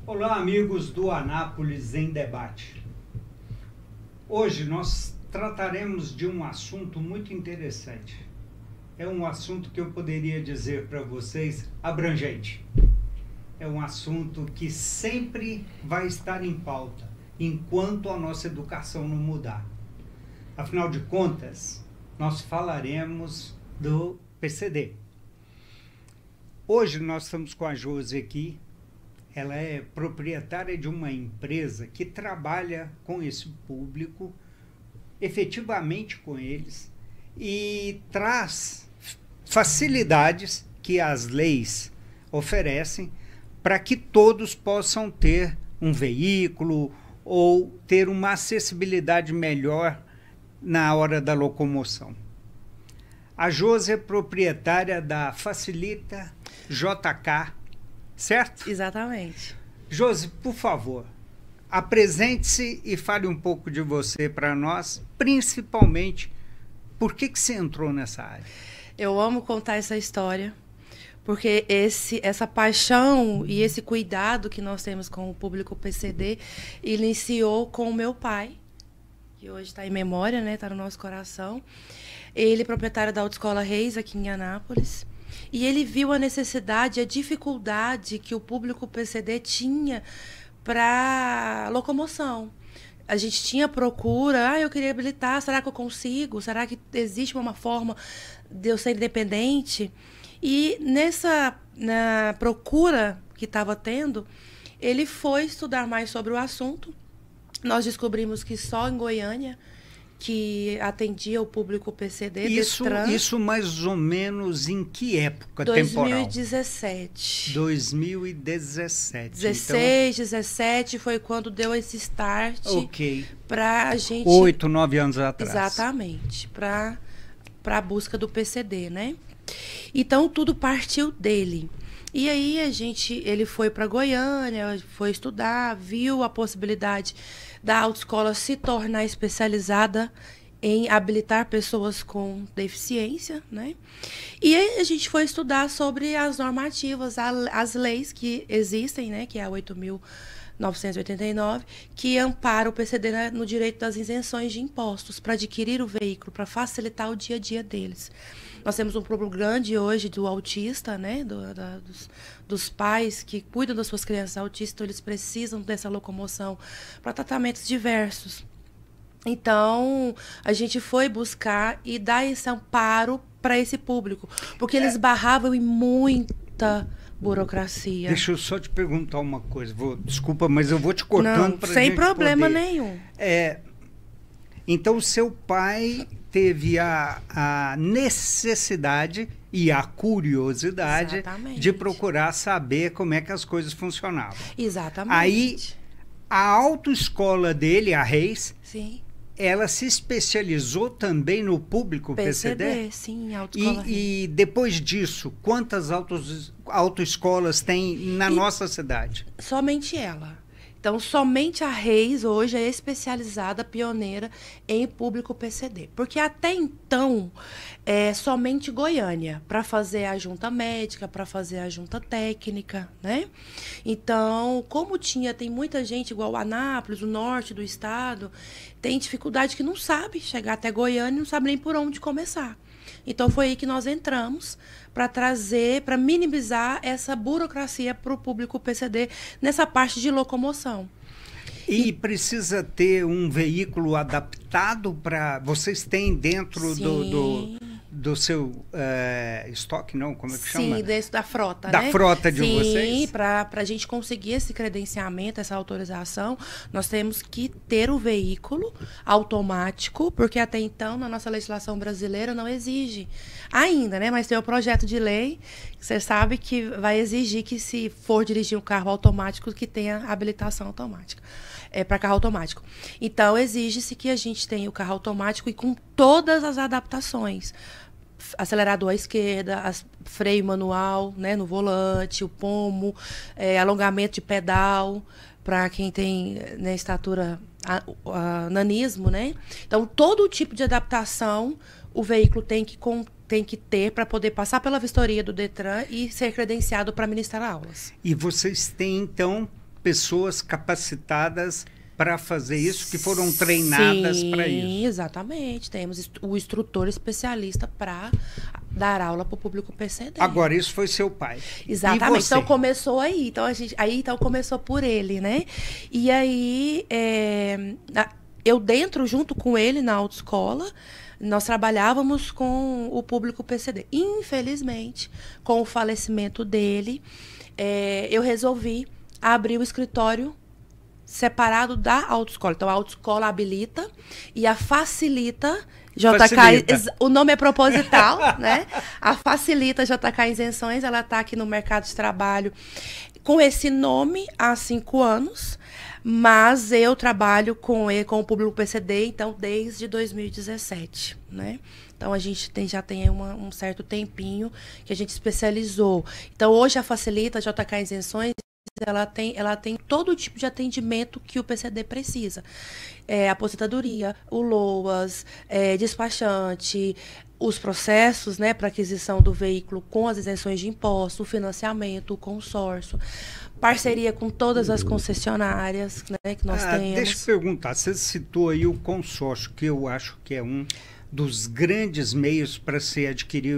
Olá, amigos do Anápolis em Debate. Hoje nós trataremos de um assunto muito interessante. É um assunto que eu poderia dizer para vocês abrangente. É um assunto que sempre vai estar em pauta, enquanto a nossa educação não mudar. Afinal de contas, nós falaremos do PCD. Hoje nós estamos com a Josi aqui. Ela é proprietária de uma empresa que trabalha com esse público, efetivamente com eles, e traz facilidades que as leis oferecem para que todos possam ter um veículo ou ter uma acessibilidade melhor na hora da locomoção. A Josi é proprietária da Facilita JK, certo? Exatamente. Josi, por favor, apresente-se e fale um pouco de você para nós, principalmente por que você entrou nessa área. Eu amo contar essa história, porque essa paixão e esse cuidado que nós temos com o público PCD iniciou com o meu pai, que hoje está em memória, né? Está no nosso coração. Ele é proprietário da Autoescola Reis, aqui em Anápolis. E ele viu a necessidade, a dificuldade que o público PCD tinha para locomoção. A gente tinha procura, eu queria habilitar, será que eu consigo? Será que existe uma forma de eu ser independente? E na procura que estava tendo, ele foi estudar mais sobre o assunto. Nós descobrimos que só em Goiânia que atendia o público PCD. Isso mais ou menos em que época 2017. temporal? 2017. 16, então, 17 foi quando deu esse start para a gente... 8, 9 anos atrás. Exatamente, para a busca do PCD, né? Então, tudo partiu dele. E aí, ele foi para Goiânia, foi estudar, viu a possibilidade da autoescola se tornar especializada em habilitar pessoas com deficiência, né? E aí a gente foi estudar sobre as normativas, as leis que existem, né? Que é a 8.989, que ampara o PCD no direito das isenções de impostos para adquirir o veículo, para facilitar o dia a dia deles. Nós temos um problema grande hoje do autista, né? Dos pais que cuidam das suas crianças autistas, então eles precisam dessa locomoção para tratamentos diversos. Então, a gente foi buscar e dar esse amparo para esse público, porque eles barravam em muita burocracia. Deixa eu só te perguntar uma coisa. Desculpa, mas eu vou te cortando para sem problema nenhum. Então, seu pai teve a necessidade e a curiosidade de procurar saber como é que as coisas funcionavam. Exatamente. Aí, a autoescola dele, a Reis, sim, ela se especializou também no público PCD? Sim, autoescola Reis. E depois disso, quantas autoescolas tem na nossa cidade? Somente ela. Então, somente a Reis hoje é especializada, pioneira em público PCD. Porque até então, somente Goiânia, para fazer a junta médica, para fazer a junta técnica, né? Então, como tem muita gente, igual Anápolis, o norte do estado, tem dificuldade que não sabe chegar até Goiânia e não sabe nem por onde começar. Então, foi aí que nós entramos para para minimizar essa burocracia para o público PCD nessa parte de locomoção. E precisa ter um veículo adaptado para... Vocês têm dentro do seu estoque, não? Como é que chama? Sim, da frota, da frota de vocês? Sim, para a gente conseguir esse credenciamento, essa autorização, nós temos que ter o veículo automático, porque até então, na nossa legislação brasileira, não exige ainda, né? Mas tem o projeto de lei, você sabe que vai exigir que, se for dirigir um carro automático, que tenha habilitação automática. Para carro automático. Então, exige-se que a gente tenha o carro automático e com todas as adaptações. Acelerador à esquerda, freio manual, né, no volante, o pomo, alongamento de pedal, para quem tem, né, estatura, nanismo, né? Então, todo tipo de adaptação o veículo tem que ter para poder passar pela vistoria do Detran e ser credenciado para ministrar aulas. E vocês têm, então, pessoas capacitadas para fazer isso, que foram treinadas para isso. Sim, exatamente. Temos o instrutor especialista para dar aula para o público PCD. Agora, isso foi seu pai. Exatamente. E você? Então começou aí. Então começou por ele, né? E aí eu dentro, junto com ele na autoescola, nós trabalhávamos com o público PCD. Infelizmente, com o falecimento dele, eu resolvi abrir o escritório separado da autoescola. Então, a autoescola habilita e a facilita JK, o nome é proposital, né? A facilita JK Isenções, ela está aqui no mercado de trabalho com esse nome há 5 anos, mas eu trabalho com o público PCD, então, desde 2017, né? Então, a gente já tem um certo tempinho que a gente especializou. Então, hoje a facilita JK Isenções, ela tem todo tipo de atendimento que o PCD precisa. Aposentadoria, o LOAS, despachante, os processos, né, para aquisição do veículo com as isenções de imposto, o financiamento, o consórcio, parceria com todas as concessionárias, né, que nós temos. Deixa eu perguntar, você citou aí o consórcio, que eu acho que é um dos grandes meios para se adquirir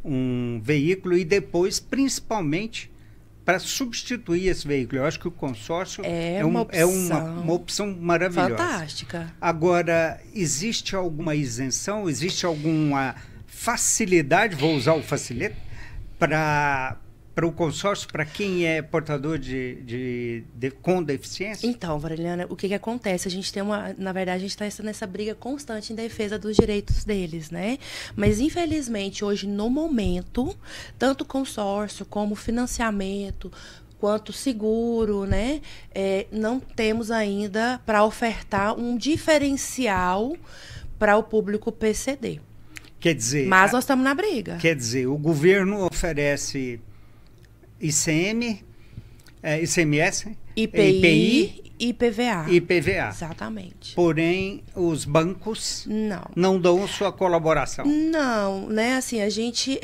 um veículo e depois, principalmente, para substituir esse veículo. Eu acho que o consórcio é uma opção maravilhosa. Fantástica. Agora, existe alguma isenção? Existe alguma facilidade, vou usar o facilita, para o consórcio, para quem é portador com deficiência? Então, Vareliana, o que acontece? A gente tem na verdade, a gente está nessa briga constante em defesa dos direitos deles, né? Mas, infelizmente, hoje, no momento, tanto consórcio como financiamento, quanto seguro, né? Não temos ainda para ofertar um diferencial para o público PCD. Quer dizer... Mas nós estamos na briga. Quer dizer, o governo oferece ICMS, IPI e IPVA. IPVA. Exatamente. Porém, os bancos não dão sua colaboração. Não, né? Assim, a gente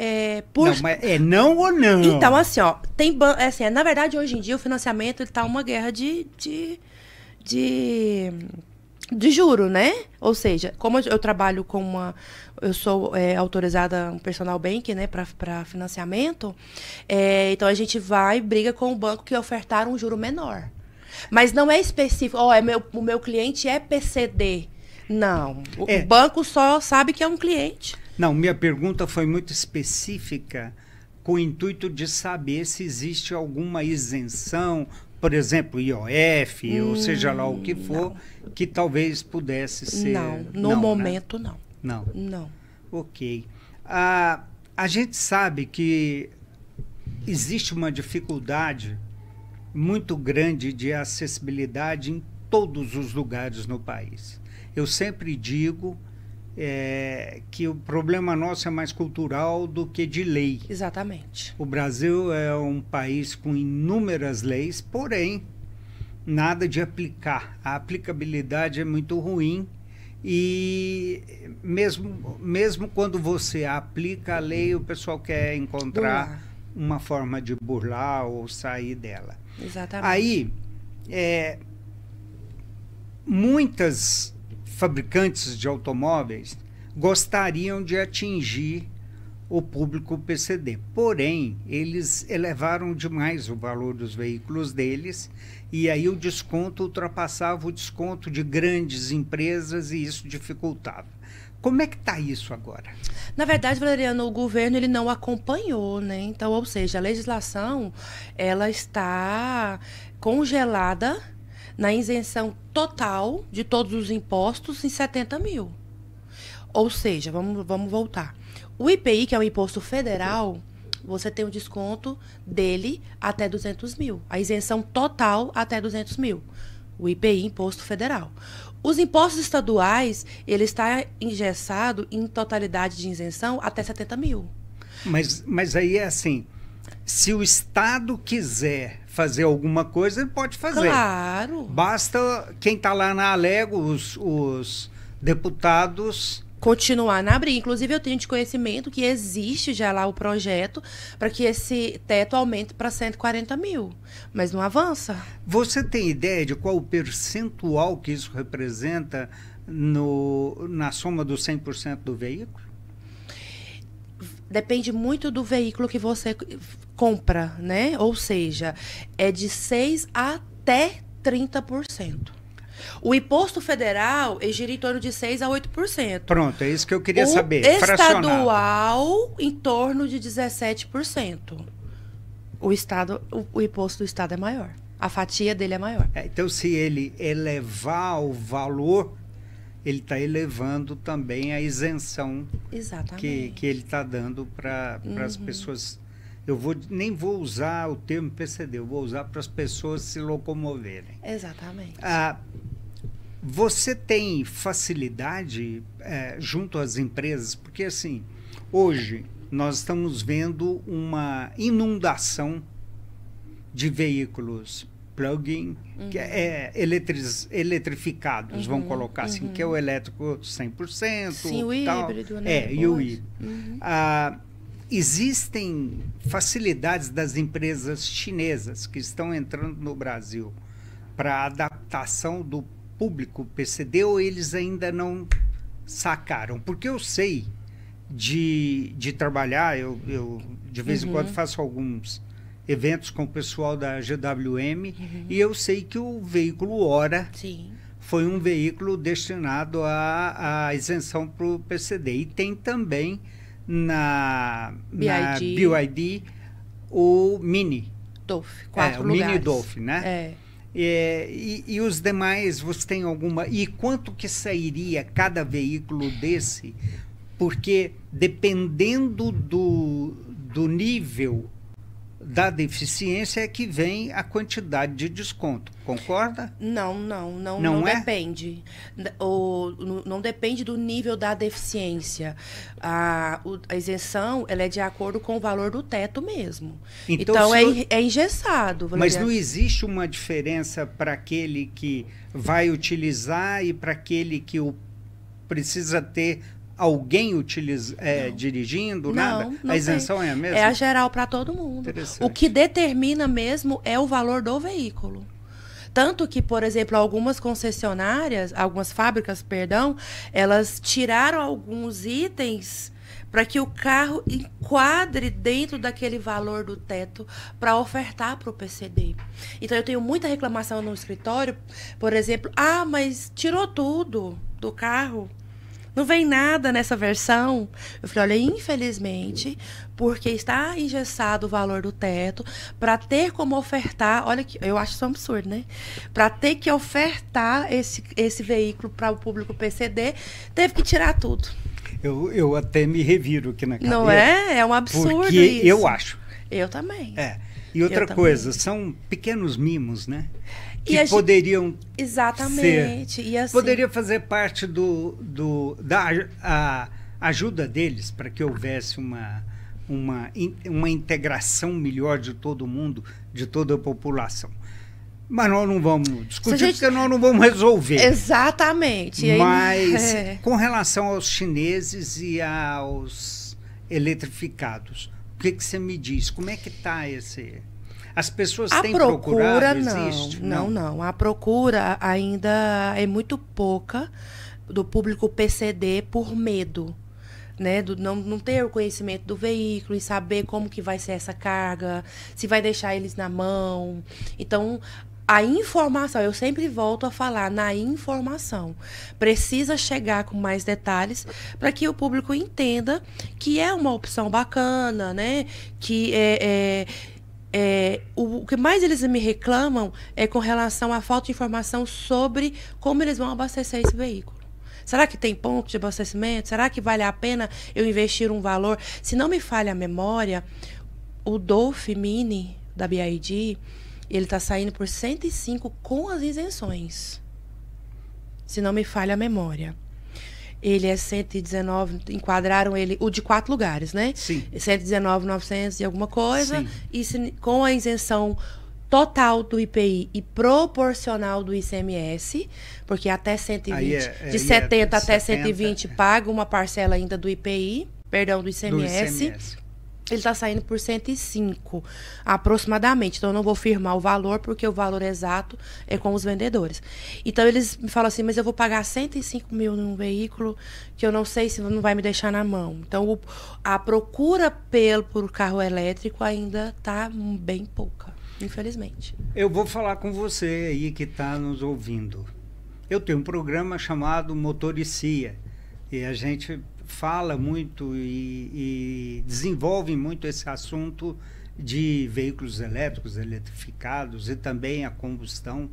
Não, mas é não ou não? Então, assim, ó, na verdade, hoje em dia, o financiamento está uma guerra de juro, né? Ou seja, como eu trabalho com eu sou autorizada um personal bank, né, para financiamento, então a gente briga com o banco que ofertar um juro menor. Mas não é específico, o meu cliente é PCD. Não, o banco só sabe que é um cliente. Não, minha pergunta foi muito específica, com o intuito de saber se existe alguma isenção, por exemplo, IOF, ou seja lá o que for, que talvez pudesse ser... Não, no momento, né? Não. Ok. A gente sabe que existe uma dificuldade muito grande de acessibilidade em todos os lugares no país. Eu sempre digo que o problema nosso é mais cultural do que de lei. Exatamente. O Brasil é um país com inúmeras leis, porém, nada de aplicar. A aplicabilidade é muito ruim e mesmo quando você aplica a lei, o pessoal quer encontrar uma forma de burlar ou sair dela. Exatamente. Aí, muitas fabricantes de automóveis gostariam de atingir o público PCD. Porém, eles elevaram demais o valor dos veículos deles e aí o desconto ultrapassava o desconto de grandes empresas e isso dificultava. Como é que está isso agora? Na verdade, Valeriano, o governo ele não acompanhou, né? Então, ou seja, a legislação ela está congelada na isenção total de todos os impostos em 70 mil. Ou seja, vamos voltar. O IPI, que é o imposto federal, você tem um desconto dele até 200 mil. A isenção total até 200 mil. O IPI, imposto federal. Os impostos estaduais, ele está engessado em totalidade de isenção até 70 mil. Mas aí é assim, se o Estado quiser fazer alguma coisa, ele pode fazer. Claro. Basta quem está lá na Alego, os deputados continuar na briga. Inclusive, eu tenho de conhecimento que existe já lá o projeto para que esse teto aumente para 140 mil, mas não avança. Você tem ideia de qual o percentual que isso representa na soma dos 100% do veículo? Depende muito do veículo que você compra, né? Ou seja, é de 6% até 30%. O imposto federal gira em torno de 6% a 8%. Pronto, é isso que eu queria saber. Estadual, em torno de 17%. O imposto do estado é maior. A fatia dele é maior. Então, se ele elevar o valor, ele está elevando também a isenção que ele está dando para as pessoas. Nem vou usar o termo PCD, eu vou usar para as pessoas se locomoverem. Exatamente. Você tem facilidade junto às empresas? Porque, assim, hoje nós estamos vendo uma inundação de veículos plug-in, que eletrificados, vamos colocar assim, que é o elétrico 100%. Sim, o híbrido, né? E o híbrido. Existem facilidades das empresas chinesas que estão entrando no Brasil para adaptação do público PCD, ou eles ainda não sacaram? Porque eu sei de trabalhar, eu de vez em quando faço alguns eventos com o pessoal da GWM, e eu sei que o veículo Hora foi um veículo destinado à isenção para o PCD. E tem também na BYD o Mini. DOF, 4 o lugares. Mini DOF, né? E os demais, você tem alguma... E quanto que sairia cada veículo desse? Porque dependendo do nível da deficiência é que vem a quantidade de desconto, concorda? Não depende. Não depende do nível da deficiência. A isenção, ela é de acordo com o valor do teto mesmo. Então é engessado. Mas não existe uma diferença para aquele que vai utilizar e para aquele que precisa ter alguém dirigindo, nada? A isenção é a mesma? É a geral para todo mundo. O que determina mesmo é o valor do veículo. Tanto que, por exemplo, algumas fábricas, elas tiraram alguns itens para que o carro enquadre dentro daquele valor do teto para ofertar para o PCD. Então, eu tenho muita reclamação no escritório, por exemplo, mas tirou tudo do carro. Não vem nada nessa versão. Eu falei, olha, infelizmente, porque está engessado o valor do teto, para ter como ofertar, olha que eu acho isso um absurdo, né? Para ter que ofertar esse veículo para o público PCD, teve que tirar tudo. Eu até me reviro aqui na cadeira. Não é? É um absurdo porque isso. Eu acho. Eu também. E outra coisa, são pequenos mimos, né? Que poderiam exatamente. E assim, poderia fazer parte da ajuda deles para que houvesse uma integração melhor de todo mundo, de toda a população. Mas nós não vamos discutir, porque nós não vamos resolver. Exatamente. Mas com relação aos chineses e aos eletrificados, o que você me diz? Como é que está esse... As pessoas têm procurado? Existe? Não. A procura ainda é muito pouca do público PCD por medo, né? Não ter o conhecimento do veículo e saber como que vai ser essa carga, se vai deixar eles na mão. Então, a informação, eu sempre volto a falar na informação. Precisa chegar com mais detalhes para que o público entenda que é uma opção bacana, né? Que o que mais eles me reclamam é com relação à falta de informação sobre como eles vão abastecer esse veículo. Será que tem ponto de abastecimento? Será que vale a pena eu investir um valor? Se não me falha a memória, o DOF Mini da BYD, ele está saindo por 105 com as isenções. Se não me falha a memória. Ele é 119, enquadraram ele, o de 4 lugares, né? Sim. 119.900 e alguma coisa. Sim. E com a isenção total do IPI e proporcional do ICMS, porque até 120, de 70 até 120 paga uma parcela ainda do IPI, perdão, do ICMS. Ele está saindo por 105, aproximadamente. Então, eu não vou firmar o valor, porque o valor exato é com os vendedores. Então, eles me falam assim, mas eu vou pagar 105 mil num veículo que eu não sei se não vai me deixar na mão. Então, a procura por carro elétrico ainda está bem pouca, infelizmente. Eu vou falar com você aí que está nos ouvindo. Eu tenho um programa chamado Motoricia, e a gente fala muito e desenvolve muito esse assunto de veículos elétricos, eletrificados e também a combustão.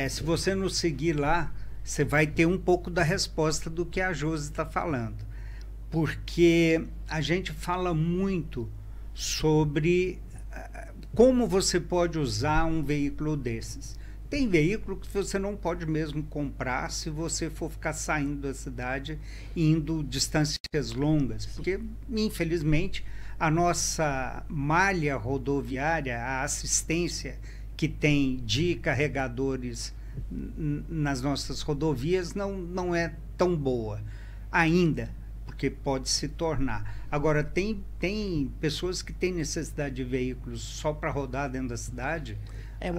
Se você nos seguir lá, você vai ter um pouco da resposta do que a Josi está falando. Porque a gente fala muito sobre como você pode usar um veículo desses. Tem veículo que você não pode mesmo comprar se você for ficar saindo da cidade e indo distâncias longas, porque, infelizmente, a nossa malha rodoviária, a assistência que tem de carregadores nas nossas rodovias não é tão boa ainda, porque pode se tornar. Agora, tem pessoas que têm necessidade de veículos só para rodar dentro da cidade.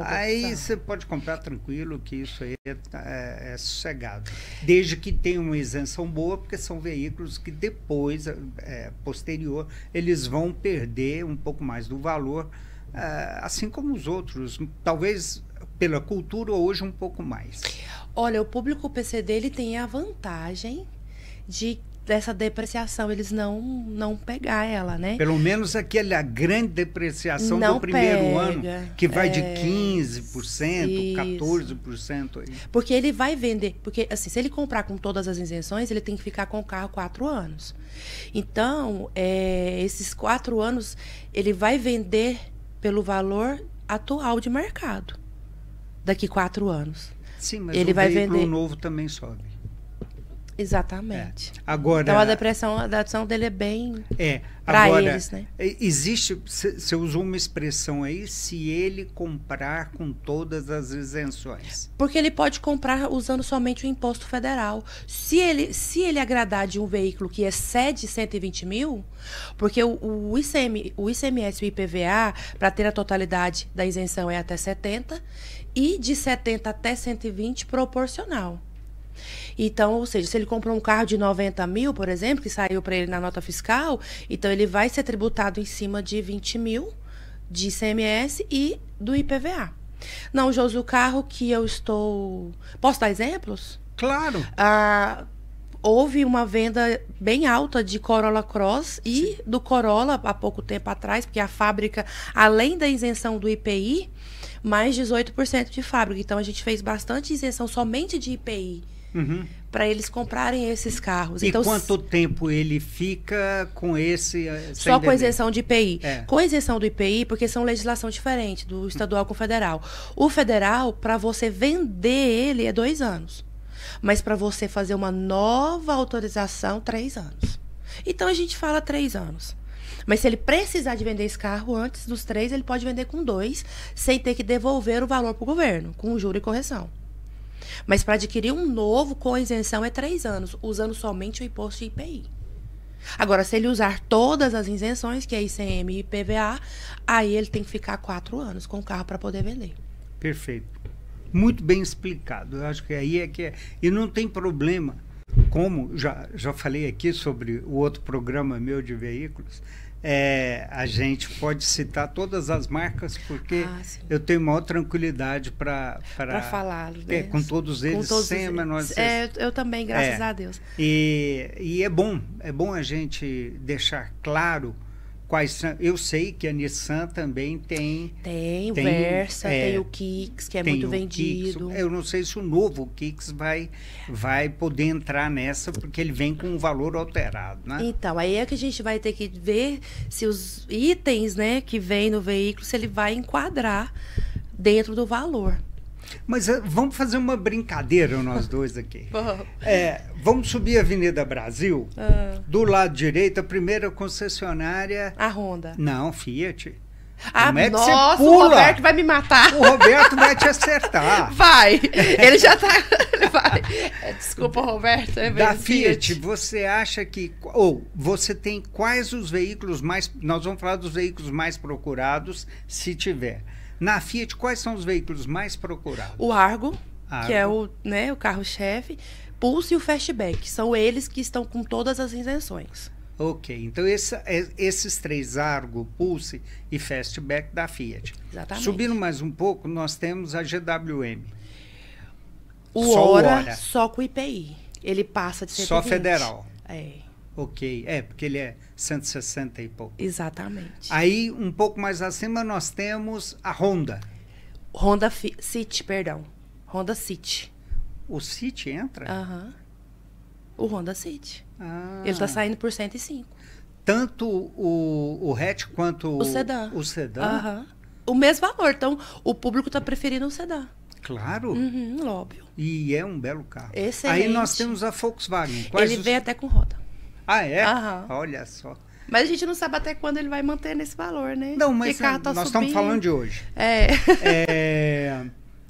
Aí você pode comprar tranquilo, que isso aí é sossegado. Desde que tenha uma isenção boa, porque são veículos que depois, posterior, eles vão perder um pouco mais do valor, assim como os outros. Talvez pela cultura hoje um pouco mais. Olha, o público PCD ele tem a vantagem dessa depreciação, eles não pegar ela, né? Pelo menos a grande depreciação do primeiro ano, que vai de 15%, isso. 14% aí. Porque ele vai vender, porque assim, se ele comprar com todas as isenções, ele tem que ficar com o carro 4 anos. Então, esses 4 anos, ele vai vender pelo valor atual de mercado, daqui 4 anos. Sim, mas ele vai vender novo também sobe. Exatamente. Agora, então a depreciação dele é bem para eles, né? Existe, você usou uma expressão aí, se ele comprar com todas as isenções. Porque ele pode comprar usando somente o imposto federal. Se ele agradar de um veículo que excede 120 mil, porque o ICMS e o IPVA, para ter a totalidade da isenção, é até 70, e de 70 até 120 proporcional. Então, ou seja, se ele comprou um carro de 90 mil, por exemplo, que saiu para ele na nota fiscal, então ele vai ser tributado em cima de 20 mil de ICMS e do IPVA. Não, Josi, o carro que eu estou... Posso dar exemplos? Claro! Houve uma venda bem alta de Corolla Cross e do Corolla há pouco tempo atrás, porque a fábrica, além da isenção do IPI, mais 18% de fábrica. Então, a gente fez bastante isenção somente de IPI. Para eles comprarem esses carros. E então, quanto tempo ele fica com esse... Só com isenção de IPI. Com isenção do IPI, porque são legislação diferente do estadual com o federal. O federal, para você vender ele, é 2 anos. Mas para você fazer uma nova autorização, 3 anos. Então, a gente fala 3 anos. Mas se ele precisar de vender esse carro antes dos 3, ele pode vender com 2, sem ter que devolver o valor para o governo, com juro e correção. Mas para adquirir um novo com isenção é 3 anos, usando somente o imposto de IPI. Agora, se ele usar todas as isenções, que é ICM e IPVA, aí ele tem que ficar 4 anos com o carro para poder vender. Perfeito. Muito bem explicado. Eu acho que aí é que é. E não tem problema, como já falei aqui sobre o outro programa meu de veículos, a gente pode citar todas as marcas, porque eu tenho maior tranquilidade para falar, né? Com todos eles, sem a menor eu também, graças a Deus. E é bom a gente deixar claro quais são. Eu sei que a Nissan também tem o Versa, tem o Kicks, que é muito vendido. Kicks. Eu não sei se o novo Kicks vai poder entrar nessa, porque ele vem com um valor alterado, né? Então, aí é que a gente vai ter que ver se os itens, né, que vem no veículo, se ele vai enquadrar dentro do valor. Mas vamos fazer uma brincadeira nós dois aqui. Vamos subir a Avenida Brasil. Do lado direito, a primeira concessionária... A Honda. Não, Fiat. Ah, Como é que nossa, você o pula? Roberto vai me matar. O Roberto vai te acertar. Vai. Ele já tá... Ele vai. Desculpa, Roberto. É Da bem Fiat, você acha que... Ou você tem quais os veículos mais... Nós vamos falar dos veículos mais procurados, se tiver. Na Fiat, quais são os veículos mais procurados? O Argo, que é Argo. o carro-chefe, Pulse e o Fastback. São eles que estão com todas as isenções. Ok, então esses três, Argo, Pulse e Fastback da Fiat. Exatamente. Subindo mais um pouco, nós temos a GWM. O Só o Hora, Hora. só com IPI. Ele passa de 120. Só federal. É, Ok, porque ele é 160 e pouco. exatamente. Aí, um pouco mais acima, nós temos a Honda. Honda City, perdão. Honda City. O City entra? Aham. O Honda City. Ah. Ele tá saindo por 105. Tanto o hatch quanto O sedã. o sedã? Aham. O mesmo valor. Então, o público tá preferindo o sedã. Claro. Uhum, óbvio. E é um belo carro. Excelente. Aí nós temos a Volkswagen. Ele vem até com roda. Ah, é? Aham. Olha só. Mas a gente não sabe até quando ele vai manter nesse valor, né? Não, mas Porque carro tá nós estamos subindo. falando de hoje. É.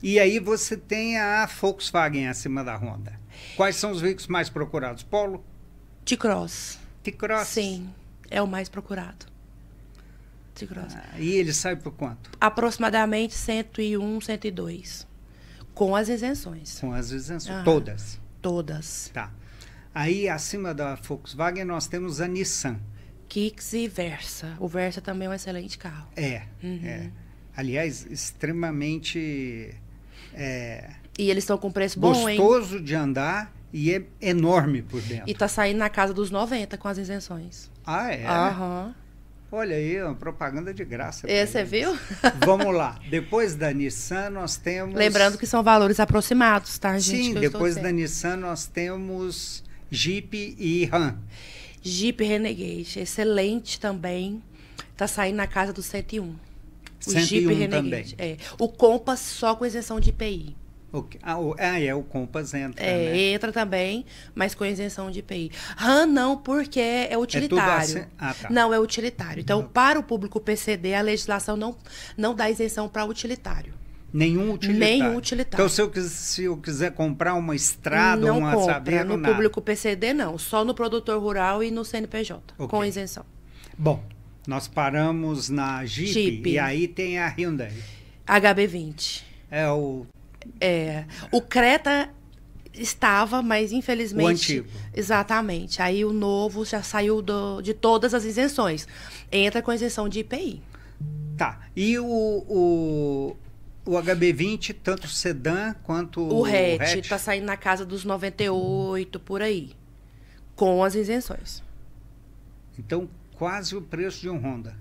E aí você tem a Volkswagen acima da Honda. Quais são os veículos mais procurados? Polo? T-Cross. T-Cross? Sim, é o mais procurado. T-Cross. E ele sai por quanto? Aproximadamente 101, 102. Com as isenções. Com as isenções. Aham. Todas. Todas. Tá. Aí acima da Volkswagen nós temos a Nissan. Kicks e Versa. O Versa também é um excelente carro. É. Uhum. Aliás, extremamente E eles estão com preço bom, hein? gostoso de andar e é enorme por dentro. E tá saindo na casa dos 90 com as isenções. Ah, é? Aham. Olha aí, uma propaganda de graça. pra Você eles. viu? Vamos lá. Depois da Nissan, nós temos... Lembrando que são valores aproximados, tá, gente? Sim, que eu estou depois dizendo. da Nissan, nós temos Jeep e Ram. Jeep Renegade, excelente também. Tá saindo na casa dos 101. O 101 Jeep Renegade. também. É. O Compass só com isenção de IPI. Ok. O Compass entra, É, né? entra também, mas com isenção de IPI. RAM não, porque é utilitário. assim? Ah, tá. Não, é utilitário. Então, para o público PCD, a legislação não dá isenção para utilitário. Nenhum utilitário. Nenhum utilitário. Então, se eu quiser comprar uma estrada, Não uma compra. saveiro, No nada. público PCD, não. Só no produtor rural e no CNPJ, Ok. com isenção. Bom, nós paramos na Jeep, Jeep. e aí tem a Hyundai. HB20. É o O Creta estava, mas infelizmente... O antigo. Exatamente. Aí o novo já saiu de todas as isenções. Entra com isenção de IPI. Tá. E o HB20, tanto o sedã quanto O hatch hatch? está saindo na casa dos 98, por aí. Com as isenções. Então, quase o preço de um Honda.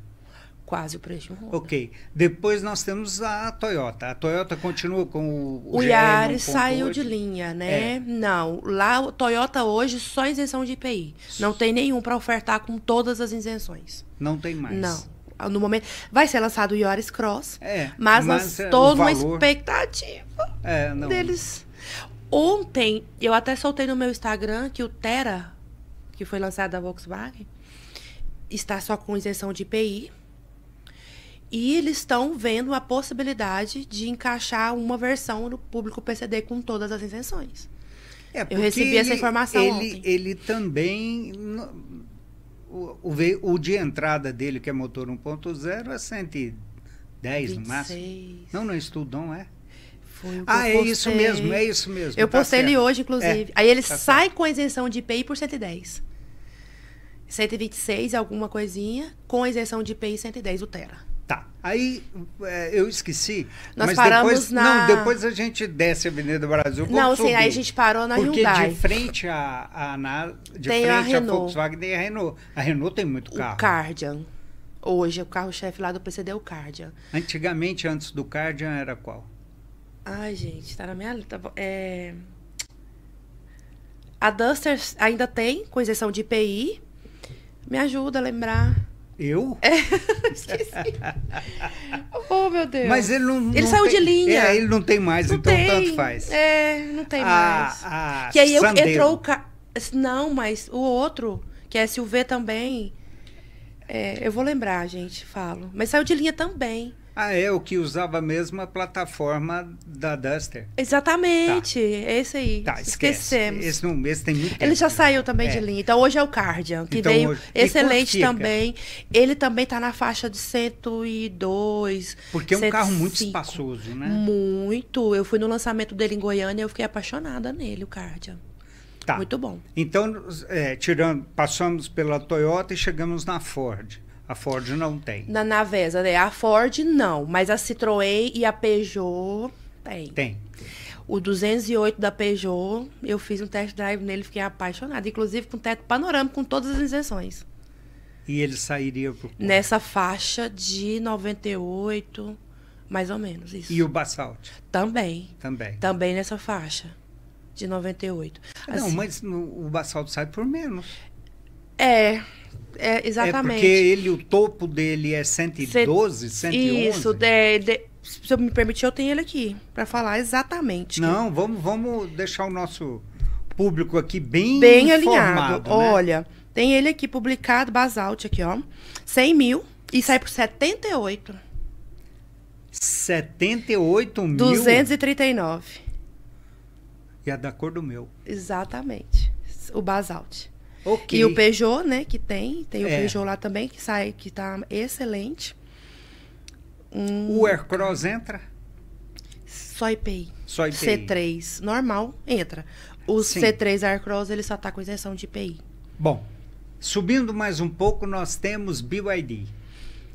Quase o preço de um Honda. Ok. Depois nós temos a Toyota. A Toyota continua com o O GR Yaris 1.8? saiu de linha, né? É. Não. Lá, o Toyota hoje, só isenção de IPI. Não tem nenhum para ofertar com todas as isenções. Não tem mais. Não. No momento, vai ser lançado o Yaris Cross, É, mas nós mas, estou o numa valor- expectativa Não. deles. Ontem, eu até soltei no meu Instagram que o Tera, que foi lançado da Volkswagen, está só com isenção de IPI. E eles estão vendo a possibilidade de encaixar uma versão no público PCD com todas as isenções. Porque Eu recebi essa informação ontem. Ele também... O de entrada dele, que é motor 1.0, é 110 no máximo. 26. Não é Estudão, é? Foi o que Ah, eu é isso postei. mesmo, é isso mesmo. Eu tá postei ele certo. hoje, inclusive. É, Aí ele tá sai com a isenção de IPI por 110. 126, alguma coisinha, com a isenção de IPI 110, o Tera. Tá. Aí eu esqueci. Nós mas paramos depois, na- Não, depois a gente desce a Avenida Brasil. Vamos Não, sim, subir. aí a gente parou na Porque Hyundai. de frente de Tem a frente a Renault. Volkswagen tem a Renault. A Renault tem muito carro. O Cardian. Hoje, o carro-chefe lá do PCD é o Cardian. Antigamente, antes do Cardian, era qual? Ai, gente, tá na minha lista. A Duster ainda tem, com isenção de IPI. Me ajuda a lembrar. Eu? Esqueci. Oh, meu Deus. Mas ele não. Ele não saiu tem- de linha. Ele não tem mais, Não então tem. tanto faz. Não tem mais. A Que aí Sandero. entrou o Não, mas o outro, que é SUV também. Eu vou lembrar, gente, falo. Mas saiu de linha também. Ah, é o que usava a mesma plataforma da Duster. Exatamente, esse aí. Tá, Esquecemos. Esse tem muito tempo. Ele já saiu também de linha. Então hoje é o Cardian, que Então, veio hoje... excelente também. Ele também tá na faixa de 102. Porque é um 105. carro muito espaçoso, né? Muito. Eu fui no lançamento dele em Goiânia e eu fiquei apaixonada nele, o Cardian. Tá. Muito bom. Então, passamos pela Toyota e chegamos na Ford. A Ford não tem. Na Navesa, né? A Ford não, mas a Citroën e a Peugeot tem. Tem. O 208 da Peugeot, eu fiz um test drive nele, fiquei apaixonada. Inclusive com teto panorâmico, com todas as isenções. E ele sairia por quanto? Nessa faixa de 98, mais ou menos, isso. E o Basalt? Também. Também. Também nessa faixa de 98. Não, Assim, mas o Basalt sai por menos. Exatamente. É porque o topo dele é 112, 111? Isso, se eu me permitir, eu tenho ele aqui, para falar exatamente. Não, vamos deixar o nosso público aqui bem alinhado. Né? Olha, tem ele aqui publicado, Basalt aqui, ó. 100 mil e sai por 78. 78 mil? 239. E é da cor do meu. Exatamente. O Basalt. Ok. E o Peugeot, né, que tem o Peugeot lá também, que tá excelente. O Aircross entra? Só IPI. Só IPI. C3, normal, entra. O Sim. C3 Aircross, ele só tá com isenção de IPI. Bom, subindo mais um pouco, nós temos BYD.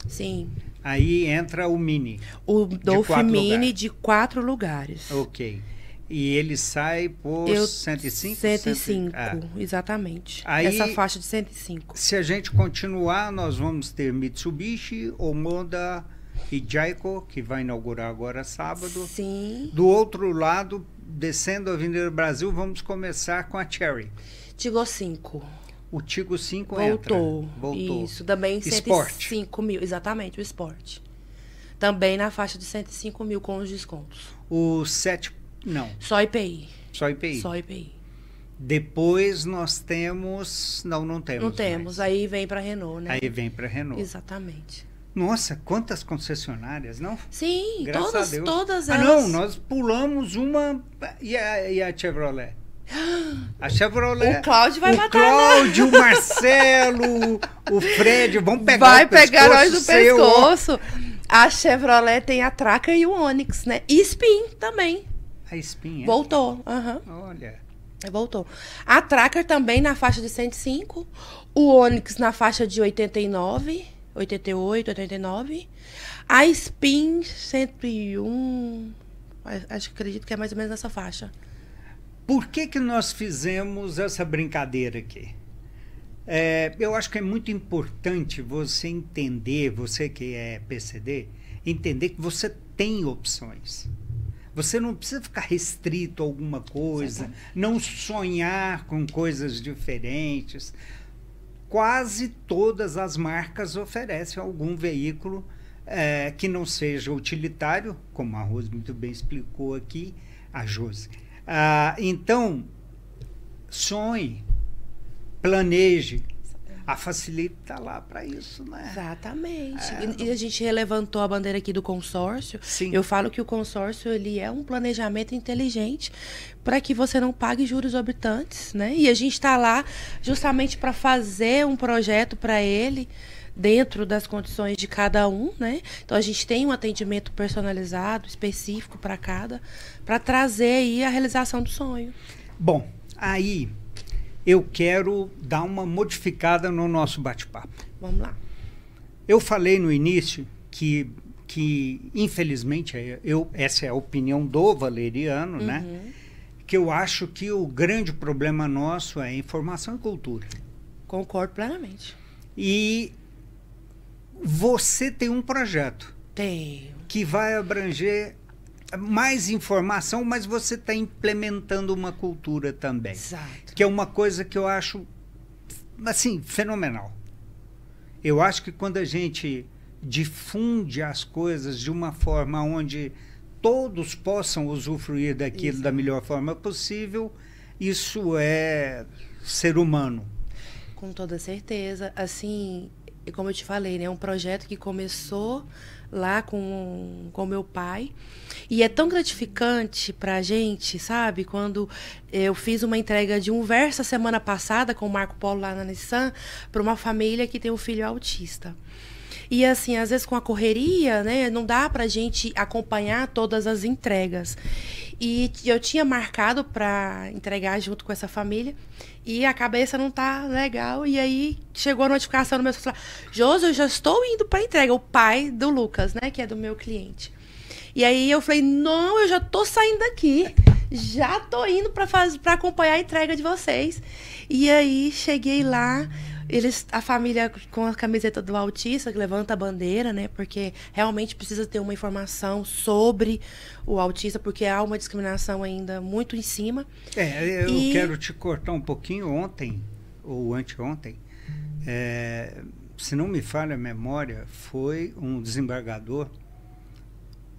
Sim. Aí entra o Mini. O Dolphin Mini de 4 lugares. Ok. E ele sai por 105? 105, exatamente. Aí, essa faixa de 105. Se a gente continuar, nós vamos ter Mitsubishi, Honda e Jayco, que vai inaugurar agora sábado. Sim. Do outro lado, descendo a Avenida Brasil, vamos começar com a Chery. Tigo 5. O Tigo 5 Voltou. Voltou. Isso, também Sport. 105 mil, exatamente, o Sport. Também na faixa de 105 mil com os descontos. O 7, não. Só IPI. Só IPI. Só IPI. Depois nós temos... Não temos. Não temos, mais. aí vem para Renault, né? Aí vem para Renault. Exatamente. Nossa, quantas concessionárias, não? Sim, Graças a Deus. todas elas. Não, nós pulamos uma... E a Chevrolet? A Chevrolet... O Cláudio vai matar, O Cláudio, o Marcelo, o Fred, vão pegar vai o pescoço pegar nós do seu, pescoço. A Chevrolet tem a Tracker e o Onix, né? E Spin também. A Spin, é? Voltou. Olha. Voltou. A Tracker também na faixa de 105. O Onix na faixa de 89, 88, 89. A Spin 101. Acredito que é mais ou menos nessa faixa. Por que nós fizemos essa brincadeira aqui? Eu acho que é muito importante você entender, você que é PCD, entender que você tem opções. Você não precisa ficar restrito a alguma coisa, não sonhar com coisas diferentes. Quase todas as marcas oferecem algum veículo que não seja utilitário, como a Rose muito bem explicou aqui, a Josi. Então, sonhe, planeje. A Facilita está lá para isso, né? Exatamente. E a gente levantou a bandeira aqui do consórcio. Sim. Eu falo que o consórcio ele é um planejamento inteligente para que você não pague juros exorbitantes, né? E a gente está lá justamente para fazer um projeto para ele dentro das condições de cada um, né? Então a gente tem um atendimento personalizado, específico para cada, para trazer aí a realização do sonho. Bom, aí eu quero dar uma modificada no nosso bate-papo. Vamos lá. Eu falei no início que infelizmente, essa é a opinião do Valeriano, né? Que eu acho que o grande problema nosso é informação e cultura. Concordo plenamente. E você tem um projeto. Tenho. Que vai abranger mais informação, mas você está implementando uma cultura também. Exato. Que é uma coisa que eu acho, assim, fenomenal. Eu acho que quando a gente difunde as coisas de uma forma onde todos possam usufruir daquilo da melhor forma possível, isso é ser humano. Com toda certeza. Assim, como eu te falei, né, um projeto que começou lá com meu pai. E é tão gratificante pra gente, sabe? Quando eu fiz uma entrega de um verso a semana passada com o Marco Polo lá na Nissan, para uma família que tem um filho autista. E assim, às vezes com a correria, né, não dá pra gente acompanhar todas as entregas. E eu tinha marcado para entregar junto com essa família e a cabeça não tá legal. E aí chegou a notificação no meu celular: Josi, eu já estou indo para entrega. O pai do Lucas, né, que é do meu cliente. E aí eu falei: não, eu já tô saindo daqui. Já tô indo para acompanhar a entrega de vocês. E aí cheguei lá. A família com a camiseta do autista, que levanta a bandeira, né? Porque realmente precisa ter uma informação sobre o autista, porque há uma discriminação ainda muito em cima. Eu quero te cortar um pouquinho. Ontem, ou anteontem, se não me falha a memória, foi um desembargador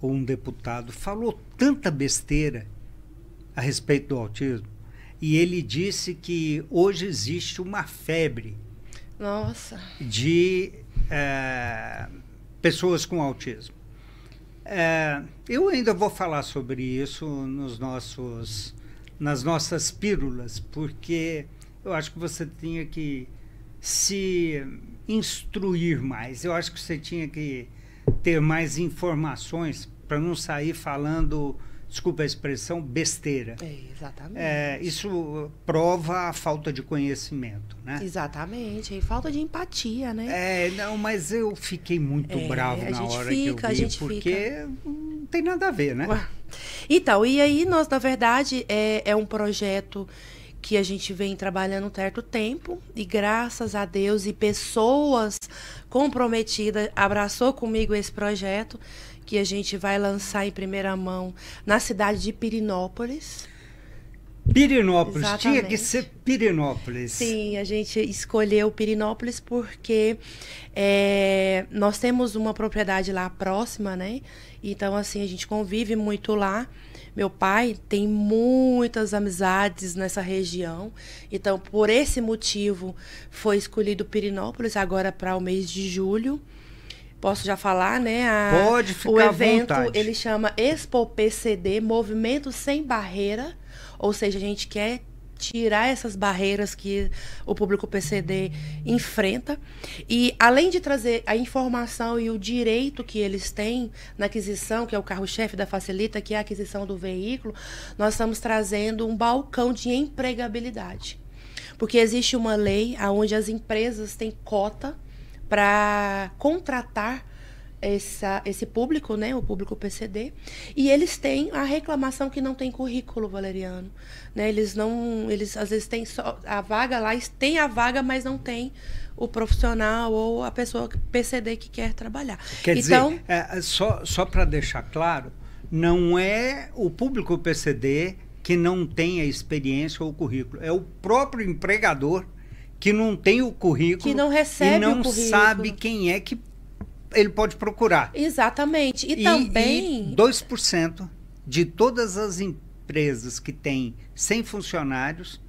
ou um deputado, falou tanta besteira a respeito do autismo, e ele disse que hoje existe uma febre. Nossa. De pessoas com autismo. Eu ainda vou falar sobre isso nas nossas pílulas, porque eu acho que você tinha que se instruir mais. Eu acho que você tinha que ter mais informações para não sair falando, desculpa a expressão, besteira. Exatamente. Isso prova a falta de conhecimento, né? Exatamente. E falta de empatia, né? Não, mas eu fiquei muito bravo na hora que eu vi, porque não tem nada a ver, né? Então, e aí nós, na verdade, é um projeto que a gente vem trabalhando um certo tempo, e graças a Deus e pessoas comprometidas abraçou comigo esse projeto, que a gente vai lançar em primeira mão na cidade de Pirenópolis. Pirenópolis, Exatamente. Tinha que ser Pirenópolis. Sim, a gente escolheu Pirenópolis porque nós temos uma propriedade lá próxima, né? Então, assim, a gente convive muito lá. Meu pai tem muitas amizades nessa região. Então, por esse motivo, foi escolhido Pirenópolis agora para o mês de julho. Posso já falar, né? Pode ficar o evento, à vontade. Ele chama Expo PCD, Movimento Sem Barreira. Ou seja, a gente quer tirar essas barreiras que o público PCD enfrenta. E além de trazer a informação e o direito que eles têm na aquisição, que é o carro-chefe da Facilita, que é a aquisição do veículo, nós estamos trazendo um balcão de empregabilidade. Porque existe uma lei onde as empresas têm cota para contratar esse público, né, o público PCD, e eles têm a reclamação que não tem currículo, Valeriano, né? Eles às vezes têm só a vaga lá, tem a vaga, mas não tem o profissional ou a pessoa PCD que quer trabalhar. Quer dizer, só para deixar claro, não é o público PCD que não tem a experiência ou o currículo, é o próprio empregador que não tem o currículo, que não recebe e não o currículo, sabe quem é que ele pode procurar. Exatamente. E também 2% de todas as empresas que têm 100 funcionários,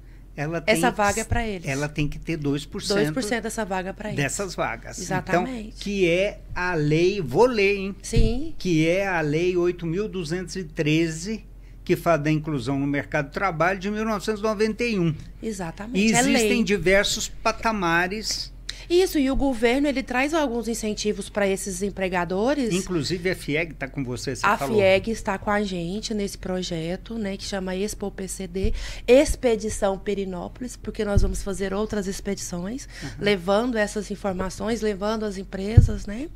essa vaga é para eles. Ela tem que ter 2% dessa vaga para eles. Dessas vagas. Exatamente. Então, que é a lei, vou ler, hein? Sim. Que é a lei 8.213, que fala da inclusão no mercado de trabalho, de 1991. Exatamente. E existem diversos patamares. Isso, e o governo, ele traz alguns incentivos para esses empregadores. Inclusive a FIEG está com você, A FIEG está com a gente nesse projeto, né, que chama Expo PCD, Expedição Pirenópolis, porque nós vamos fazer outras expedições, levando essas informações, levando as empresas, né?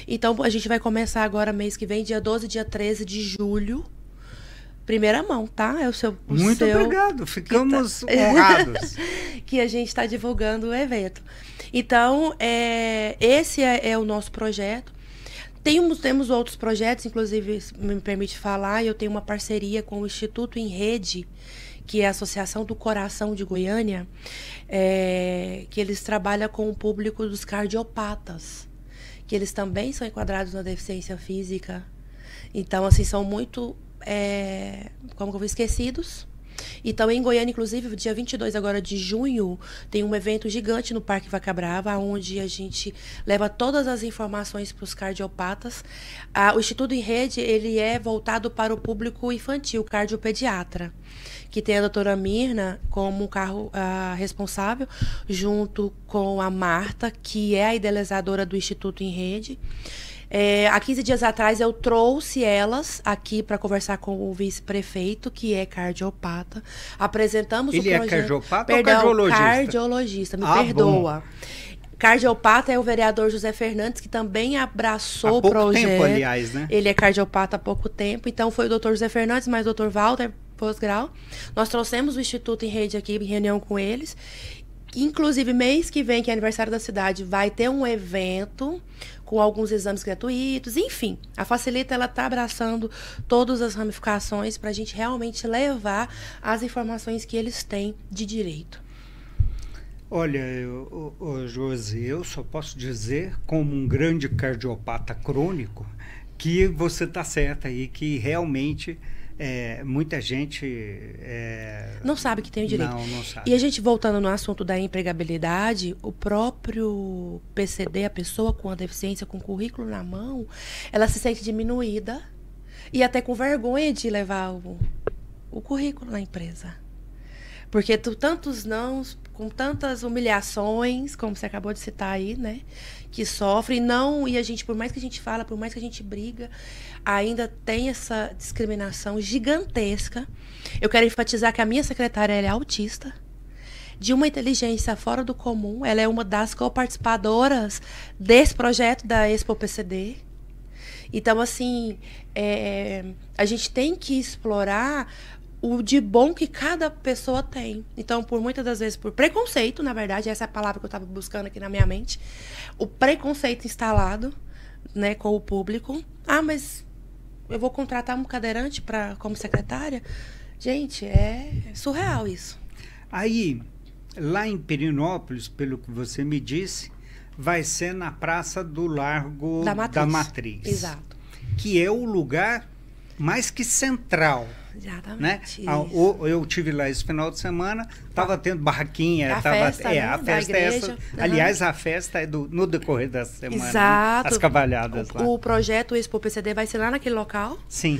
Então, a gente vai começar agora mês que vem, dia 12 e dia 13 de julho. Primeira mão, tá? Muito obrigado, ficamos honrados. Que a gente está divulgando o evento. Então, esse é o nosso projeto. Temos outros projetos, inclusive, me permite falar, eu tenho uma parceria com o Instituto em Rede, que é a Associação do Coração de Goiânia, que eles trabalham com o público dos cardiopatas, que eles também são enquadrados na deficiência física. Então, assim, são muito, como que eu vou, esquecidos. Então, em Goiânia, inclusive, dia 22 agora de junho, tem um evento gigante no Parque Vaca Brava, onde a gente leva todas as informações para os cardiopatas. O Instituto em Rede, ele é voltado para o público infantil, cardiopediatra, que tem a doutora Mirna como responsável, junto com a Marta, que é a idealizadora do Instituto em Rede. Há 15 dias atrás eu trouxe elas aqui para conversar com o vice-prefeito, que é cardiopata. Apresentamos o projeto. Ele é cardiopata ou cardiologista? Cardiologista, me perdoa. Bom. Cardiopata é o vereador José Fernandes, que também abraçou o projeto. Há pouco tempo, aliás, né? Ele é cardiopata há pouco tempo. Então foi o doutor José Fernandes, mais o doutor Walter Pós-Grau. Nós trouxemos o Instituto em Rede aqui, em reunião com eles. Inclusive, mês que vem, que é aniversário da cidade, vai ter um evento com alguns exames gratuitos. Enfim, a Facilita está abraçando todas as ramificações para a gente realmente levar as informações que eles têm de direito. Olha, Josi, eu só posso dizer, como um grande cardiopata crônico, que você está certa aí, que realmente... muita gente... não sabe que tem o direito. Não sabe. E a gente, voltando no assunto da empregabilidade, o próprio PCD, a pessoa com a deficiência, com o currículo na mão, ela se sente diminuída e até com vergonha de levar o currículo na empresa. Porque tantos nãos, com tantas humilhações, como você acabou de citar aí, né? Que sofre, e a gente, por mais que a gente fala, por mais que a gente briga, ainda tem essa discriminação gigantesca. Eu quero enfatizar que a minha secretária, ela é autista, de uma inteligência fora do comum. Ela é uma das coparticipadoras desse projeto da Expo PCD. Então, assim, a gente tem que explorar o de bom que cada pessoa tem. Então, por muitas das vezes, por preconceito, na verdade, essa é a palavra que eu estava buscando aqui na minha mente, o preconceito instalado, né, com o público. Mas eu vou contratar um cadeirante como secretária? Gente, é surreal isso. Aí, lá em Pirenópolis, pelo que você me disse, vai ser na Praça do Largo da Matriz. Exato. Que é o lugar mais que central. Exatamente. Né? Eu tive lá esse final de semana, estava tendo barraquinha. A festa, né? A festa é essa. Aliás, a festa é no decorrer da semana. Exato. As cavalhadas lá. O projeto Expo PCD vai ser lá naquele local. Sim.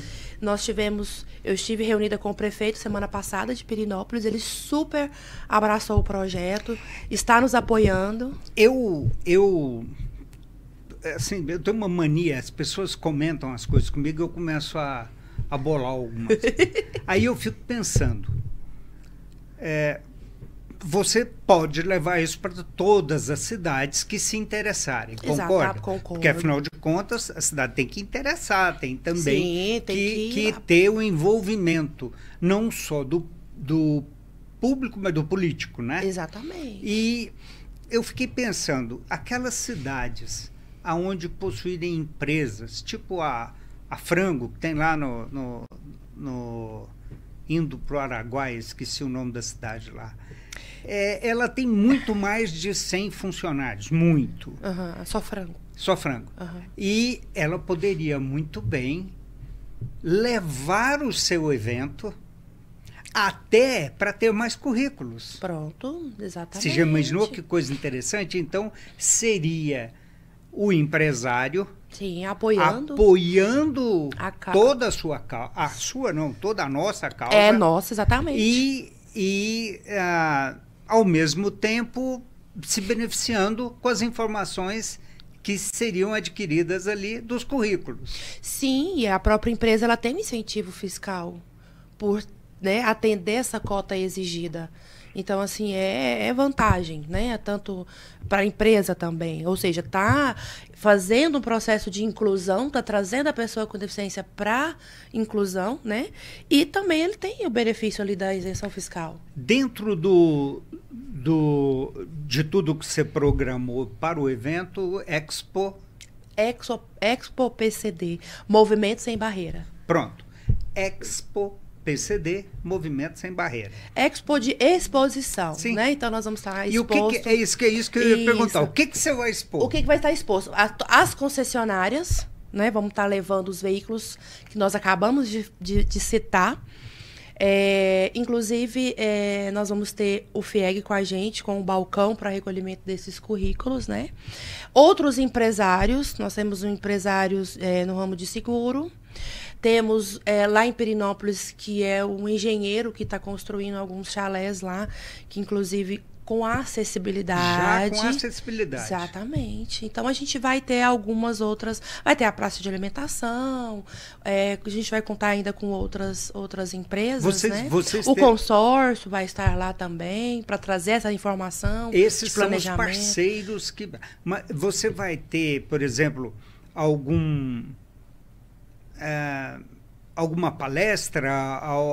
Eu estive reunida com o prefeito semana passada de Pirenópolis, ele super abraçou o projeto, está nos apoiando. Assim, eu tenho uma mania, as pessoas comentam as coisas comigo, eu começo a bolar algumas. Aí eu fico pensando, você pode levar isso para todas as cidades que se interessarem, concorda? Concordo. Porque, afinal de contas, a cidade tem que interessar, tem também Sim, tem que ter o envolvimento, não só do público, mas do político, né? Exatamente. E eu fiquei pensando, aquelas cidades aonde possuírem empresas, tipo a Frango, que tem lá indo para o Araguaia, esqueci o nome da cidade lá. Ela tem muito mais de 100 funcionários, muito. Só Frango. Só Frango. E ela poderia muito bem levar o seu evento até para ter mais currículos. Pronto, exatamente. Você já imaginou que coisa interessante? Então, seria o empresário... Sim, apoiando toda a sua causa, toda a nossa causa. É nossa, exatamente. E ao mesmo tempo, se beneficiando com as informações que seriam adquiridas ali dos currículos. Sim, e a própria empresa ela tem um incentivo fiscal por, né, atender essa cota exigida. Então, assim, é vantagem, né? Tanto para a empresa também. Ou seja, está fazendo um processo de inclusão, está trazendo a pessoa com deficiência para inclusão, né? E também ele tem o benefício ali da isenção fiscal. Dentro de tudo que você programou para o evento, Expo PCD, Movimento Sem Barreira. Pronto. Expo PCD, Movimento Sem Barreira. Expo de exposição, sim, né? Então nós vamos estar exposto. E o que é isso que eu ia perguntar? O que você vai expor? O que vai estar exposto? As concessionárias, né? Vamos estar levando os veículos que nós acabamos de citar. Inclusive, nós vamos ter o FIEG com a gente, com o balcão para recolhimento desses currículos, né? Outros empresários, nós temos empresários no ramo de seguro. Temos lá em Pirenópolis, que é um engenheiro que está construindo alguns chalés lá, que inclusive com acessibilidade. Já com acessibilidade. Exatamente. Então a gente vai ter algumas outras. Vai ter a praça de alimentação. A gente vai contar ainda com outras empresas. Né? O consórcio vai estar lá também para trazer essa informação. Esses são os parceiros que. Mas você vai ter, por exemplo, alguma palestra,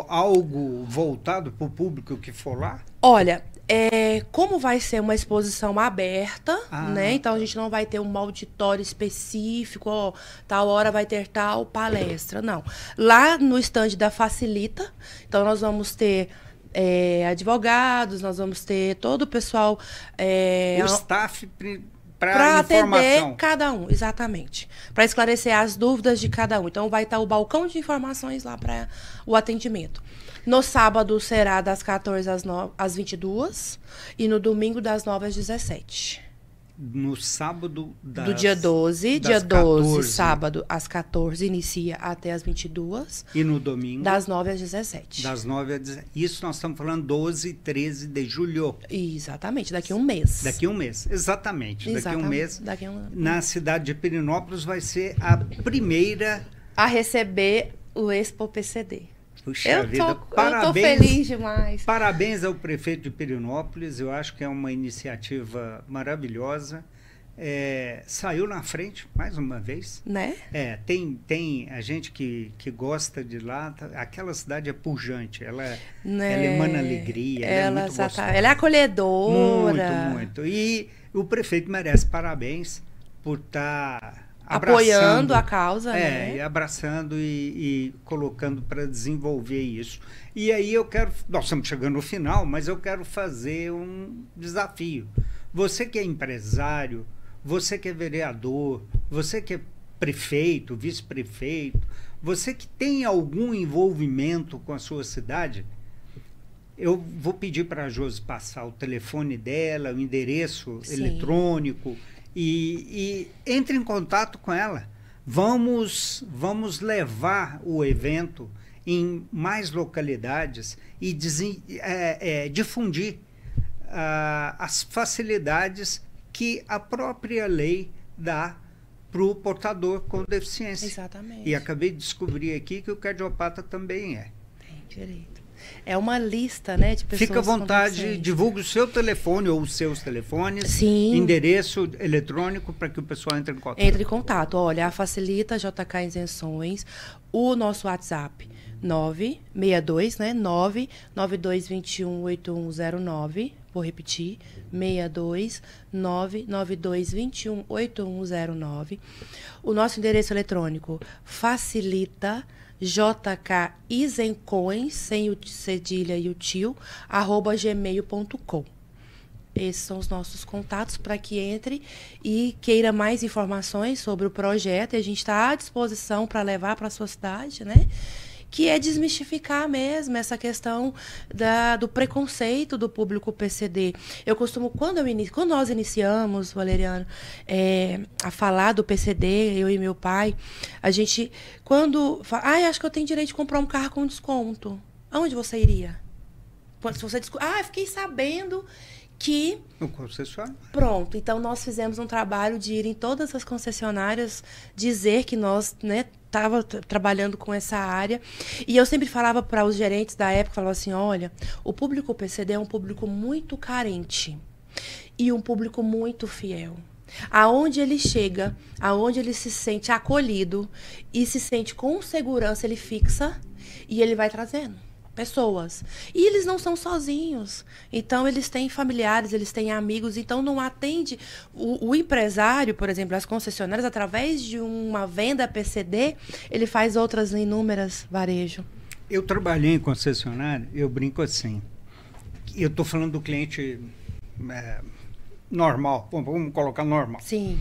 algo voltado para o público que for lá? Olha, como vai ser uma exposição aberta, né? Então a gente não vai ter um auditório específico, tal hora vai ter tal palestra, não. Lá no estande da Facilita, então nós vamos ter advogados, nós vamos ter todo o pessoal... o staff... Para atender cada um, exatamente. Para esclarecer as dúvidas de cada um. Então, vai estar o balcão de informações lá para o atendimento. No sábado será das 14 às 22 e no domingo das 9 às 17. No sábado do dia 12, dia 12, sábado às 14, inicia até às 22. E no domingo? Das 9 às 17. Das 9 às 17. Isso nós estamos falando 12 e 13 de julho. Exatamente, daqui a um mês. Daqui a um mês, exatamente. Daqui a um mês. Na cidade de Pirenópolis vai ser a primeira a receber o Expo PCD. Puxa vida, parabéns, eu tô feliz demais. Parabéns ao prefeito de Pirenópolis, eu acho que é uma iniciativa maravilhosa. Saiu na frente, mais uma vez. Né? Tem a gente que gosta de lá, aquela cidade é pujante, ela emana alegria, ela é muito gostosa. Ela é acolhedora. Muito. E o prefeito merece parabéns por estar... apoiando a causa, né? Abraçando e colocando para desenvolver isso. E aí nós estamos chegando no final, mas eu quero fazer um desafio. Você que é empresário, você que é vereador, você que é prefeito, vice-prefeito, você que tem algum envolvimento com a sua cidade, eu vou pedir para a Josi passar o telefone dela, o endereço eletrônico, e entre em contato com ela. Vamos levar o evento em mais localidades e difundir as facilidades que a própria lei dá para o portador com deficiência. Exatamente. E acabei de descobrir aqui que o cardiopata também é. Tem direito. É uma lista, né, de pessoas. Fica à vontade, divulgue o seu telefone ou os seus telefones. Sim. Endereço eletrônico para que o pessoal entre em contato. Entre em contato. Olha, a Facilita JK Isenções, o nosso WhatsApp 962, né, 992218109. Vou repetir, 62992218109. O nosso endereço eletrônico Facilita JK Isenções, sem o cedilha e o tio, @gmail.com. Esses são os nossos contatos para que entre e queira mais informações sobre o projeto. E a gente está à disposição para levar para a sua cidade, né? Que é desmistificar mesmo essa questão do preconceito do público PCD. Eu costumo, quando nós iniciamos, Valeriano, a falar do PCD, eu e meu pai, a gente, quando fala, acho que eu tenho direito de comprar um carro com desconto. Aonde você iria? Se você fiquei sabendo que... No concessionário. Pronto, então nós fizemos um trabalho de ir em todas as concessionárias, dizer que nós, né, estava trabalhando com essa área. E eu sempre falava para os gerentes da época, falava assim, olha, o público PCD é um público muito carente e um público muito fiel. Aonde ele chega, aonde ele se sente acolhido e se sente com segurança, ele fixa e ele vai trazendo pessoas. E eles não são sozinhos. Então, eles têm familiares, eles têm amigos. Então, não atende o empresário, por exemplo, as concessionárias, através de uma venda PCD, ele faz outras inúmeras varejo. Eu trabalhei em concessionária, eu brinco assim. Eu estou falando do cliente normal, vamos colocar normal. Sim.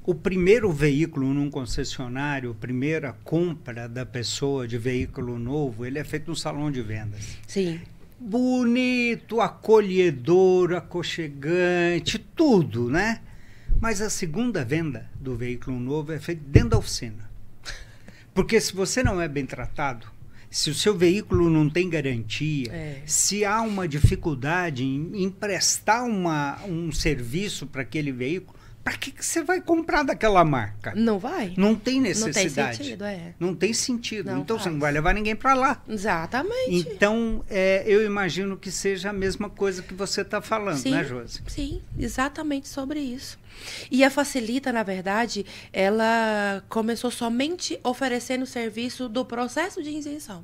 O primeiro veículo num concessionário, a primeira compra da pessoa de veículo novo, ele é feito no salão de vendas. Sim. Bonito, acolhedor, aconchegante, tudo, né? Mas a segunda venda do veículo novo é feita dentro da oficina. Porque se você não é bem tratado, se o seu veículo não tem garantia, se há uma dificuldade em prestar um serviço para aquele veículo, para que você vai comprar daquela marca? Não vai. Não tem necessidade. Não tem sentido, Não tem sentido. Não então faz. você não vai levar ninguém para lá. Exatamente. Então, eu imagino que seja a mesma coisa que você está falando, sim, né, Josi? Sim, exatamente sobre isso. E a Facilita, na verdade, ela começou somente oferecendo o serviço do processo de isenção.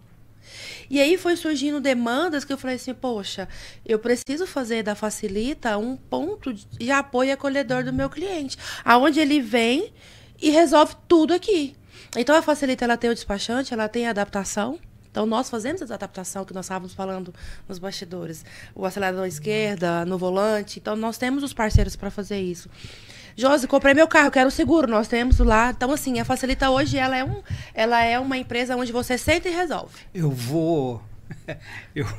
E aí foi surgindo demandas que eu falei assim, poxa, eu preciso fazer da Facilita um ponto de apoio acolhedor do meu cliente, aonde ele vem e resolve tudo aqui. Então a Facilita, ela tem o despachante, ela tem a adaptação. Então nós fazemos essa adaptação que nós estávamos falando nos bastidores, o acelerador à esquerda, no volante. Então nós temos os parceiros para fazer isso. Josi, comprei meu carro, quero seguro, nós temos lá. Então, assim, a Facilita hoje, ela é uma empresa onde você senta e resolve. Eu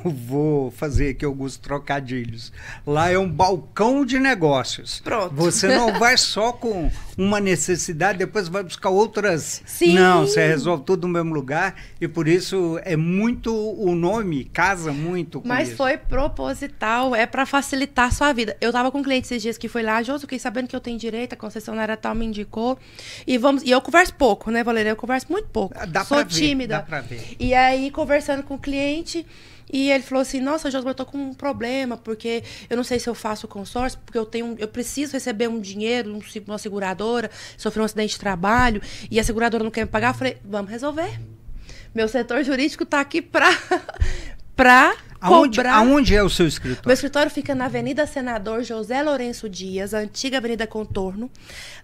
vou fazer aqui alguns trocadilhos. Lá é um balcão de negócios. Pronto. Você não vai só com uma necessidade, depois vai buscar outras. Sim. Não, você resolve tudo no mesmo lugar e por isso é muito, o nome casa muito com Mas isso. foi proposital, é para facilitar a sua vida. Eu tava com um cliente esses dias que foi lá, Josi, fiquei sabendo que eu tenho direito, a concessionária tal me indicou. E eu converso pouco, né, Valéria? Eu converso muito pouco. Sou tímida. Dá pra ver. E aí, conversando com o cliente, e ele falou assim, nossa, Josi, eu tô com um problema, porque eu não sei se eu faço consórcio, porque eu preciso receber um dinheiro, uma seguradora, sofri um acidente de trabalho, e a seguradora não quer me pagar. Eu falei, vamos resolver. Meu setor jurídico tá aqui pra cobrar. Aonde é o seu escritório? Meu escritório fica na Avenida Senador José Lourenço Dias, a antiga Avenida Contorno,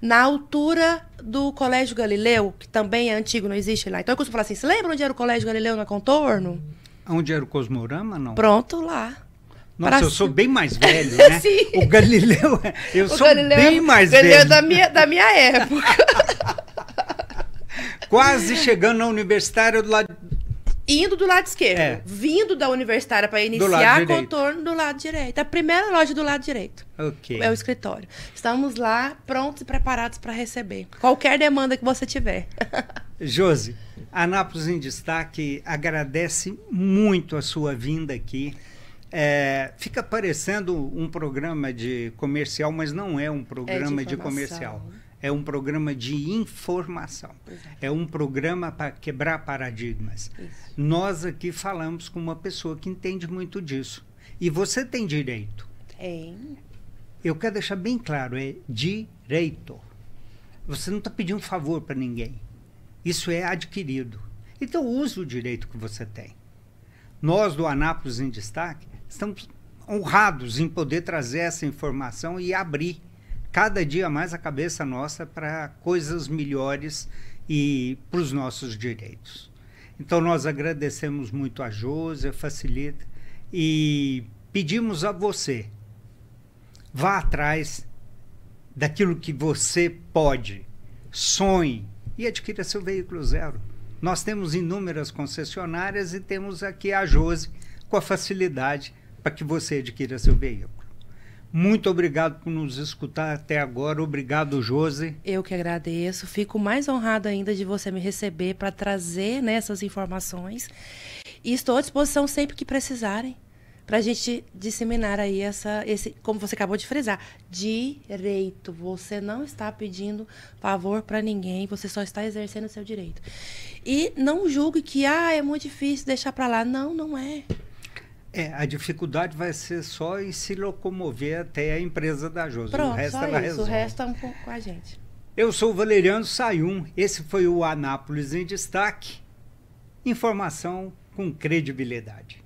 na altura do Colégio Galileu, que também é antigo, não existe lá. Então eu costumo falar assim, você lembra onde era o Colégio Galileu na Contorno? Onde era o Cosmorama, não? Pronto, lá. Nossa, eu sou bem mais velho, né? Sim. O Galileu, eu sou Galileu, bem mais Galileu velho. da minha época. Quase chegando na universitária do lado... Indo do lado esquerdo. Vindo da universitária para iniciar Contorno do lado direito. A primeira loja do lado direito. Ok. É o escritório. Estamos lá prontos e preparados para receber qualquer demanda que você tiver. Josi, a Anápolis em Destaque agradece muito a sua vinda aqui. Fica parecendo um programa de comercial, mas não é um programa de comercial. É um programa de informação. Exato. É um programa para quebrar paradigmas. Isso. Nós aqui falamos com uma pessoa que entende muito disso. E você tem direito. Tem. Eu quero deixar bem claro, é direito. Você não está pedindo favor para ninguém. Isso é adquirido. Então use o direito que você tem. Nós do Anápolis em Destaque estamos honrados em poder trazer essa informação e abrir cada dia mais a cabeça nossa para coisas melhores e para os nossos direitos. Então nós agradecemos muito a Josi, a Facilita e pedimos a você, vá atrás daquilo que você pode, sonhe e adquira seu veículo zero. Nós temos inúmeras concessionárias e temos aqui a Josi com a facilidade para que você adquira seu veículo. Muito obrigado por nos escutar até agora. Obrigado, Josi. Eu que agradeço. Fico mais honrada ainda de você me receber para trazer, né, essas informações. E estou à disposição sempre que precisarem para a gente disseminar aí esse, como você acabou de frisar, direito. Você não está pedindo favor para ninguém, você só está exercendo o seu direito. E não julgue que é muito difícil deixar para lá. Não, não é. A dificuldade vai ser só em se locomover até a empresa da Josi. Pronto, o resto só ela isso. resolve. O resto é um pouco com a gente. Eu sou o Valeriano Sayum. Esse foi o Anápolis em Destaque. Informação com credibilidade.